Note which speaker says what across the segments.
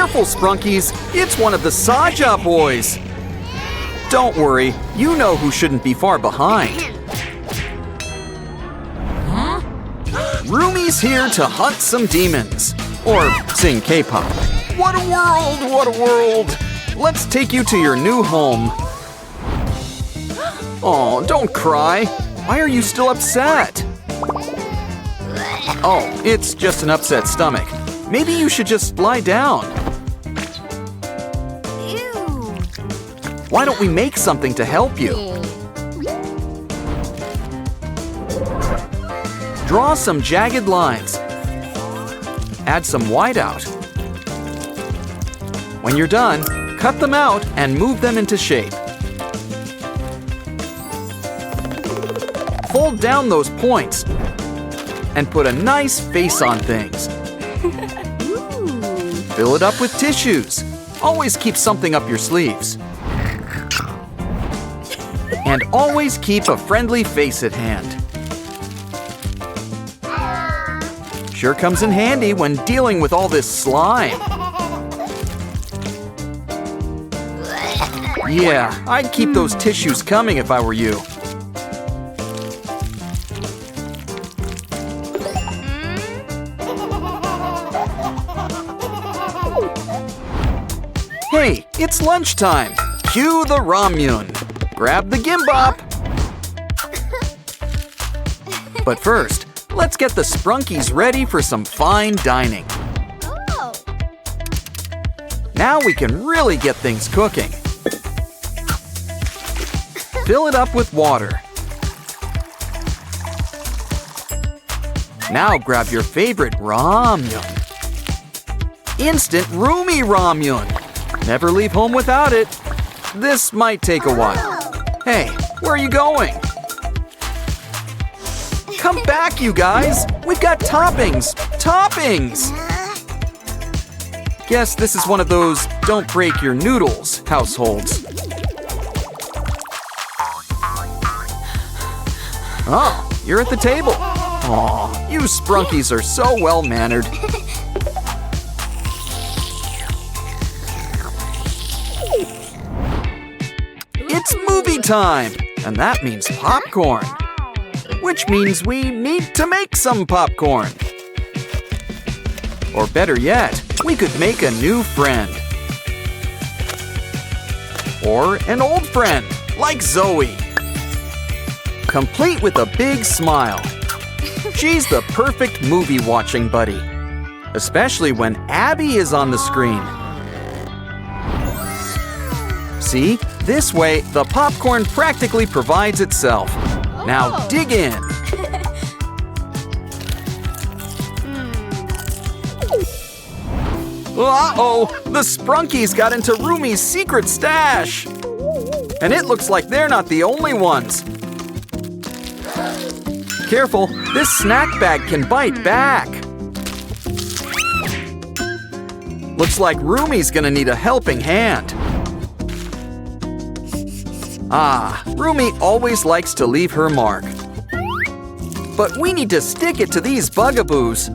Speaker 1: Careful, Sprunkies! It's one of the Saja boys! Don't worry, you know who shouldn't be far behind. Rumi's here to hunt some demons. Or sing K-pop. What a world! What a world! Let's take you to your new home. Oh, don't cry. Why are you still upset? Oh, it's just an upset stomach. Maybe you should just lie down.
Speaker 2: Ew.
Speaker 1: Why don't we make something to help you? Draw some jagged lines. Add some whiteout. When you're done, cut them out and move them into shape. Fold down those points and put a nice face on things. Fill it up with tissues. Always keep something up your sleeves. And always keep a friendly face at hand. Sure comes in handy when dealing with all this slime. Yeah, I'd keep those tissues coming if I were you. Hey, it's lunchtime. Cue the ramen. Grab the gimbap. But first, let's get the Spunkies ready for some fine dining.
Speaker 2: Oh.
Speaker 1: Now we can really get things cooking. Fill it up with water. Now grab your favorite ramen. Instant roomy ramen. Never leave home without it. This might take a while. Hey, where are you going? Come back, you guys! We've got toppings! Toppings! Guess this is one of those don't break your noodles households. Oh, you're at the table. Aw, you Sprunkies are so well-mannered. It's movie time, and that means popcorn. Which means we need to make some popcorn. Or better yet, we could make a new friend. Or an old friend, like Zoe. Complete with a big smile. She's the perfect movie-watching buddy. Especially when Abby is on the screen. See? This way, the popcorn practically provides itself. Now dig in. Uh-oh, the Sprunkies got into Rumi's secret stash. And it looks like they're not the only ones. Careful, this snack bag can bite back. Looks like Rumi's gonna need a helping hand. Ah, Rumi always likes to leave her mark. But we need to stick it to these bugaboos.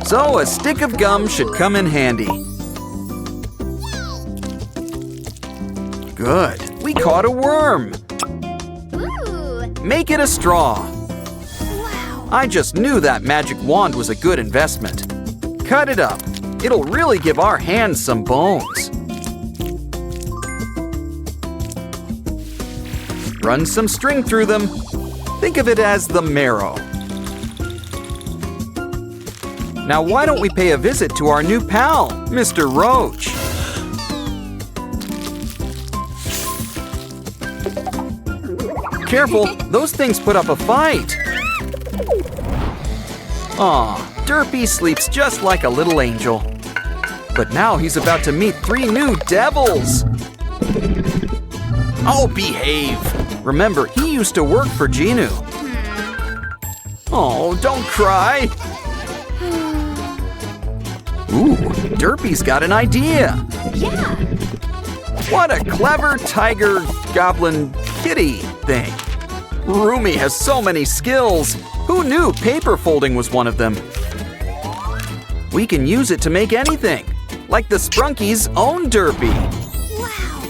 Speaker 1: So a stick of gum should come in handy. Good, we caught a worm.
Speaker 2: Ooh.
Speaker 1: Make it a straw.
Speaker 2: Wow.
Speaker 1: I just knew that magic wand was a good investment. Cut it up. It'll really give our hands some bones. Run some string through them. Think of it as the marrow. Now why don't we pay a visit to our new pal, Mr. Roach? Careful, those things put up a fight. Aw, Derpy sleeps just like a little angel. But now he's about to meet 3 new devils. Oh, behave. Remember, he used to work for Genu. Oh, don't cry. Ooh, Derpy's got an idea.
Speaker 2: Yeah.
Speaker 1: What a clever tiger goblin kitty thing. Rumi has so many skills. Who knew paper folding was one of them? We can use it to make anything. like the Spunkies' own derpy.
Speaker 2: Wow.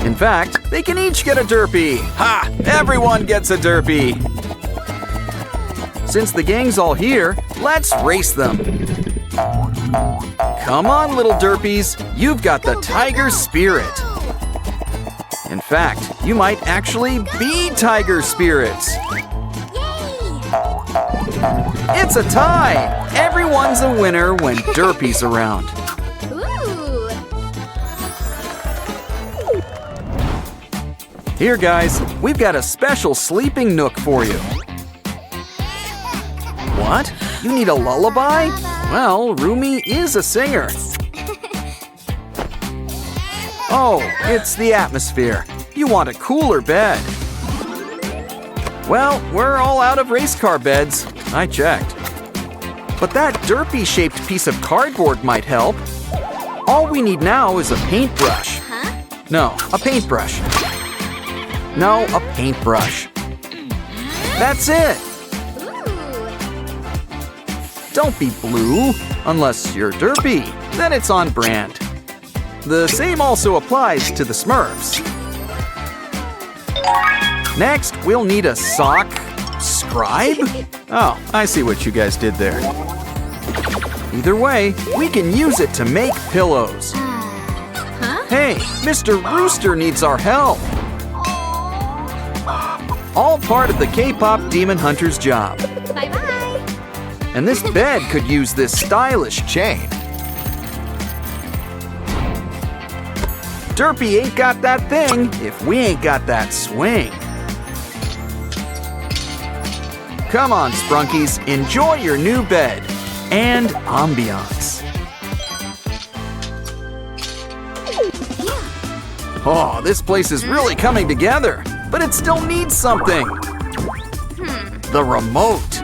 Speaker 1: In fact, they can each get a derpy. Ha! Everyone gets a derpy. Since the gang's all here, let's race them. Come on, little derpies. You've got the tiger spirit. In fact, you might actually be tiger spirits. It's a tie! Everyone's a winner when Derpy's around.
Speaker 2: Ooh.
Speaker 1: Here, guys, we've got a special sleeping nook for you. What? You need a lullaby? Well, Rumi is a singer. Oh, it's the atmosphere. You want a cooler bed. Well, we're all out of race car beds. I checked. But that derpy-shaped piece of cardboard might help. All we need now is a paintbrush.
Speaker 2: Huh?
Speaker 1: No, a paintbrush. No, a paintbrush. That's it.
Speaker 2: Ooh.
Speaker 1: Don't be blue, unless you're derpy. Then it's on brand. The same also applies to the Smurfs. Next, we'll need a sock scribe? Oh, I see what you guys did there. Either way, we can use it to make pillows.
Speaker 2: Huh?
Speaker 1: Hey, Mr. Rooster needs our help. All part of the K-pop Demon Hunter's job.
Speaker 2: Bye-bye.
Speaker 1: And this bed could use this stylish chain. Derpy ain't got that thing if we ain't got that swing. Come on, Sprunkies, enjoy your new bed and ambiance. Oh, this place is really coming together, but it still needs something. The remote.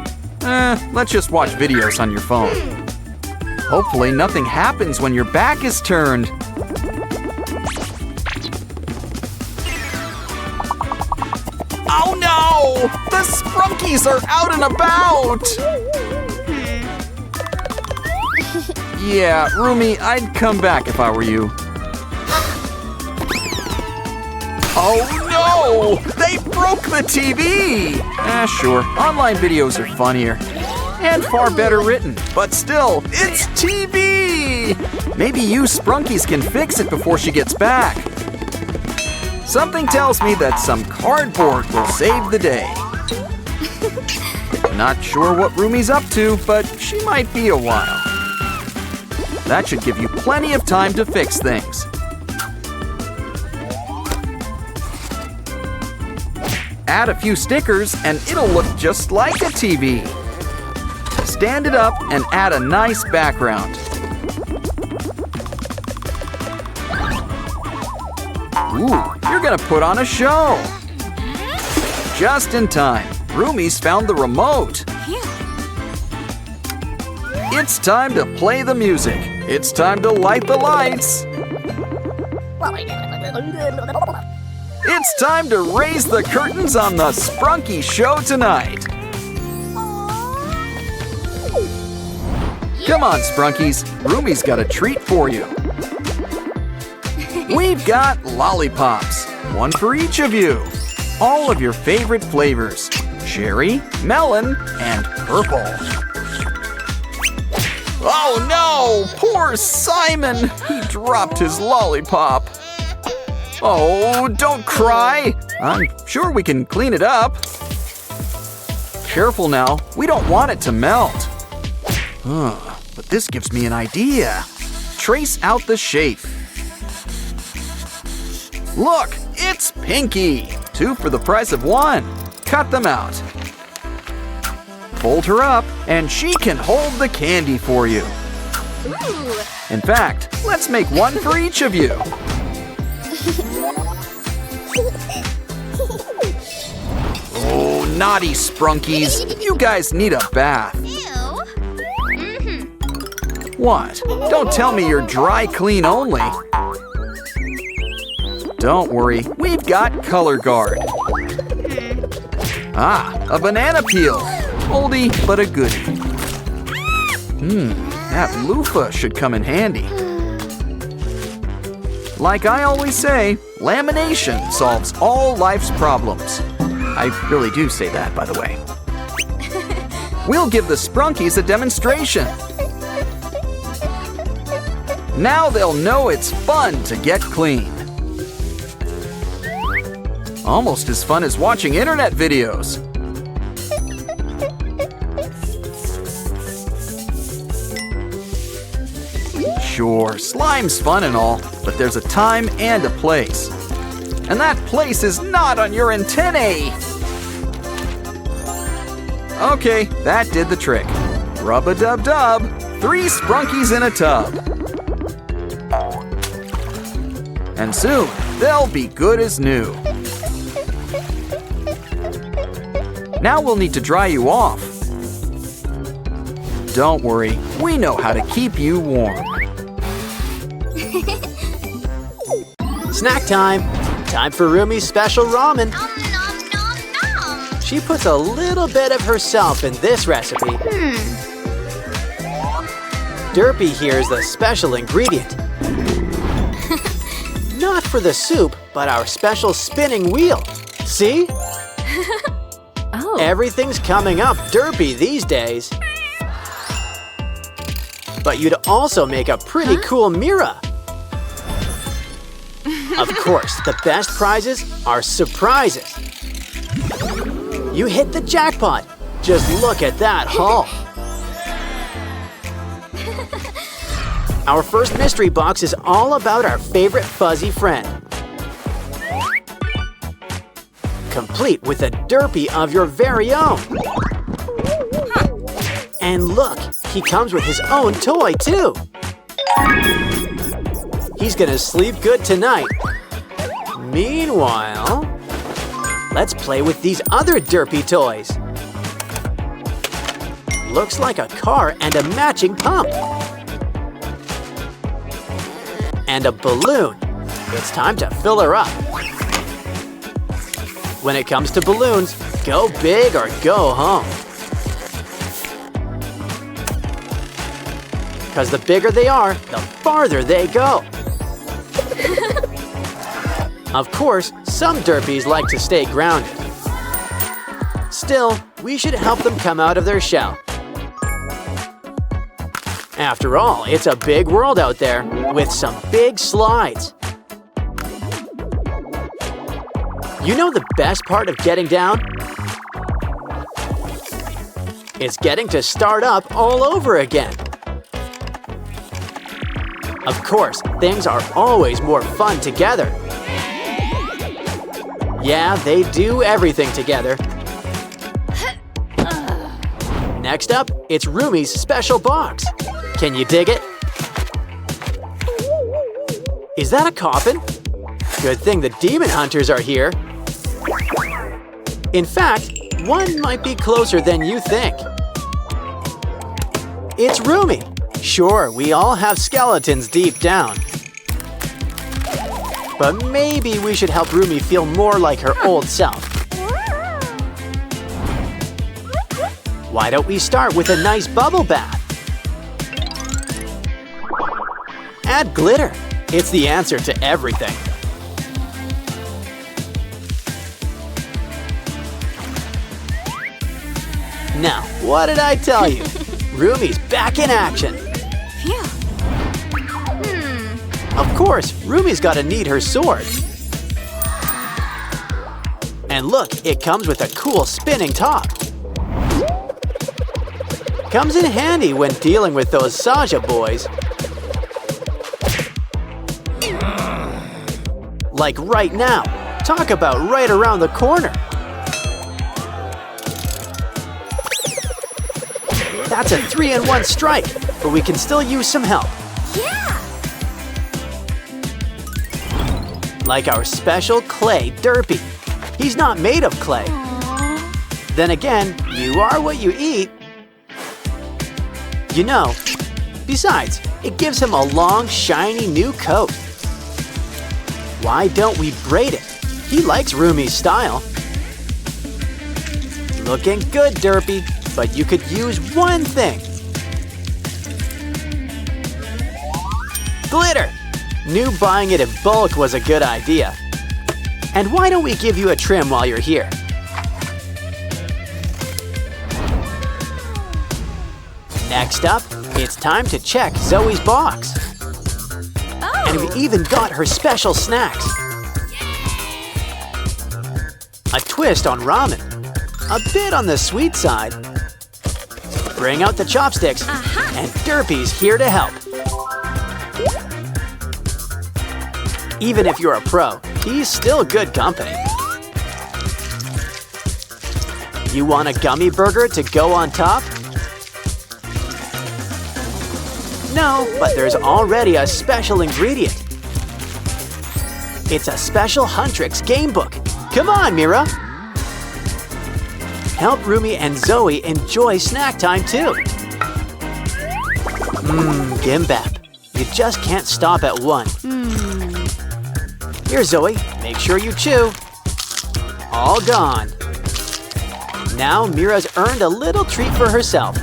Speaker 1: Let's just watch videos on your phone. Hopefully nothing happens when your back is turned. Oh no! The Sprunkies are out and about! Yeah, Rumi, I'd come back if I were you. Oh no! They broke the TV! Sure, online videos are funnier. And far better written. But still, it's TV! Maybe you Sprunkies can fix it before she gets back. Something tells me that some cardboard will save the day. Not sure what Rumi's up to, but she might be a while. That should give you plenty of time to fix things. Add a few stickers and it'll look just like a TV. Stand it up and add a nice background. Ooh, you're gonna put on a show. Just in time, Rumi's found the remote. It's time to play the music. It's time to light the lights. It's time to raise the curtains on the Sprunky show tonight. Come on, Sprunkies. Rumi's got a treat for you. We've got lollipops, one for each of you. All of your favorite flavors, cherry, melon, and purple. Oh no, poor Simon. He dropped his lollipop. Oh, don't cry. I'm sure we can clean it up. Careful now, we don't want it to melt. But this gives me an idea. Trace out the shape. Look, it's Pinky. 2 for the price of 1. Cut them out. Fold her up, and she can hold the candy for you.
Speaker 2: Ooh.
Speaker 1: In fact, let's make one for each of you. Oh, naughty Sprunkies. You guys need a bath. What? Don't tell me you're dry clean only. Don't worry, we've got Color Guard. Ah, a banana peel. Oldie but a goodie. That loofah should come in handy. Like I always say, lamination solves all life's problems. I really do say that, by the way. We'll give the Spunkies a demonstration. Now they'll know it's fun to get clean. Almost as fun as watching internet videos. Sure, slime's fun and all, but there's a time and a place. And that place is not on your antennae! Okay, that did the trick. Rub-a-dub-dub, 3 Sprunkies in a tub. And soon, they'll be good as new. Now we'll need to dry you off. Don't worry, we know how to keep you warm.
Speaker 3: Snack time! Time for Rumi's special ramen.
Speaker 2: Nom, nom, nom, nom.
Speaker 3: She puts a little bit of herself in this recipe. Derpy here is the special ingredient. Not for the soup, but our special spinning wheel. See?
Speaker 2: Oh.
Speaker 3: Everything's coming up derpy these days. But you'd also make a pretty cool Mira. Of course, the best prizes are surprises. You hit the jackpot. Just look at that haul. Our first mystery box is all about our favorite fuzzy friend. Complete with a derpy of your very own. And look, he comes with his own toy too. He's gonna sleep good tonight. Meanwhile, let's play with these other derpy toys. Looks like a car and a matching pump. And a balloon. It's time to fill her up. When it comes to balloons, go big or go home. Because the bigger they are, the farther they go. Of course, some derpies like to stay grounded. Still, we should help them come out of their shell. After all, it's a big world out there with some big slides. You know the best part of getting down? It's getting to start up all over again. Of course, things are always more fun together. Yeah, they do everything together. Next up, it's Rumi's special box. Can you dig it? Is that a coffin? Good thing the demon hunters are here. In fact, one might be closer than you think. It's Rumi. Sure, we all have skeletons deep down. But maybe we should help Rumi feel more like her old self. Why don't we start with a nice bubble bath? Add glitter. It's the answer to everything. Now, what did I tell you? Rumi's back in action.
Speaker 2: Phew.
Speaker 3: Of course, Rumi's gotta need her sword. And look, it comes with a cool spinning top. Comes in handy when dealing with those Saja boys. Like right now. Talk about right around the corner. That's a 3-in-1 strike, but we can still use some help.
Speaker 2: Yeah.
Speaker 3: Like our special clay derpy. He's not made of clay.
Speaker 2: Aww.
Speaker 3: Then again, you are what you eat. You know, besides, it gives him a long, shiny new coat. Why don't we braid it? He likes Rumi's style. Looking good, derpy, but you could use one thing. glitter! Knew buying it in bulk was a good idea. And why don't we give you a trim while you're here? Next up, it's time to check Zoe's box. And we even got her special snacks. A twist on ramen. A bit on the sweet side. Bring out the chopsticks, and Derpies here to help. Even if you're a pro, he's still good company. You want a gummy burger to go on top? No, but there's already a special ingredient. It's a special Huntrix game book. Come on, Mira! Help Rumi and Zoe enjoy snack time too. Gimbap. You just can't stop at one. Here, Zoe, make sure you chew. All gone. Now Mira's earned a little treat for herself.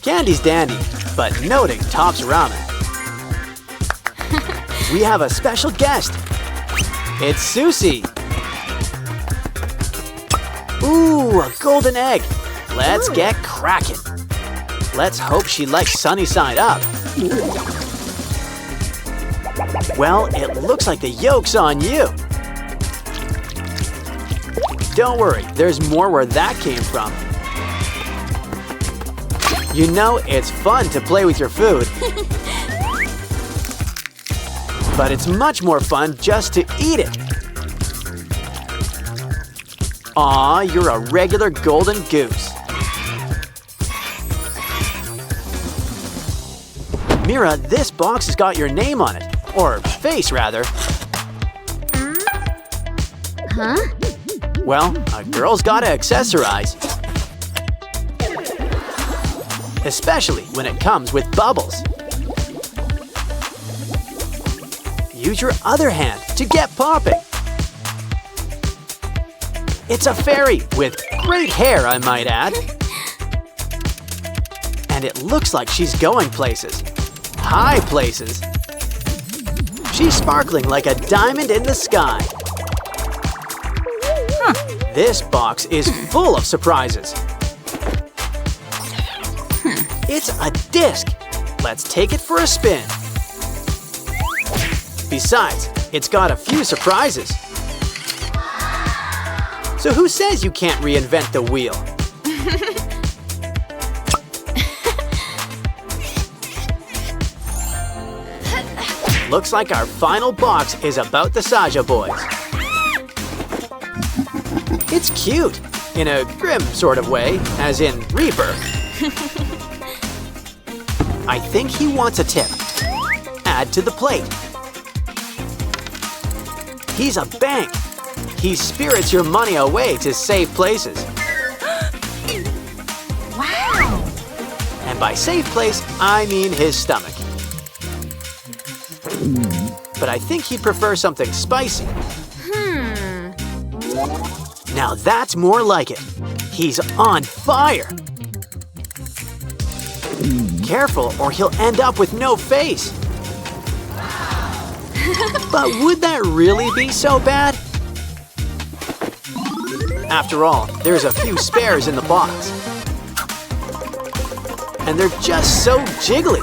Speaker 3: Candy's dandy, but noting tops ramen. We have a special guest. It's Susie. Ooh, a golden egg. Let's get cracking. Let's hope she likes sunny side up. Well, it looks like the yolk's on you. Don't worry, there's more where that came from. You know, it's fun to play with your food. But it's much more fun just to eat it. Aw, you're a regular golden goose. Mira, this box has got your name on it. Or face, rather.
Speaker 2: Huh?
Speaker 3: Well, a girl's gotta accessorize. Especially when it comes with bubbles. Use your other hand to get popping. It's a fairy with great hair, I might add. And it looks like she's going places. High places. She's sparkling like a diamond in the sky. This box is full of surprises. It's a disc. Let's take it for a spin. Besides, it's got a few surprises. So who says you can't reinvent the wheel? Looks like our final box is about the Saja boys. It's cute, in a grim sort of way, as in rebirth. I think he wants a tip. Add to the plate. He's a bank. He spirits your money away to safe places.
Speaker 2: Wow!
Speaker 3: And by safe place, I mean his stomach. But I think he'd prefer something spicy. Now that's more like it. He's on fire. Careful, or he'll end up with no face. But would that really be so bad? After all, there's a few spares in the box. And they're just so jiggly.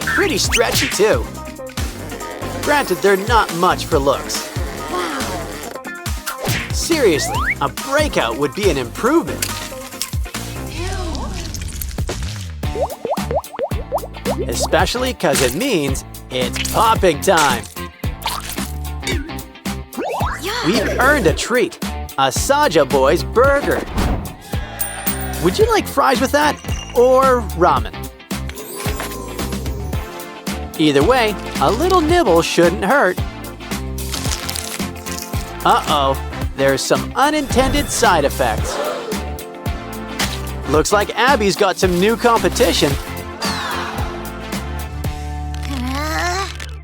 Speaker 3: Pretty stretchy, too. Granted, they're not much for looks. Seriously, a breakout would be an improvement. Especially because it means it's popping time. We've earned a treat, a Saja Boys burger. Would you like fries with that, or ramen? Either way, a little nibble shouldn't hurt. Uh-oh, there's some unintended side effects. Looks like Abby's got some new competition.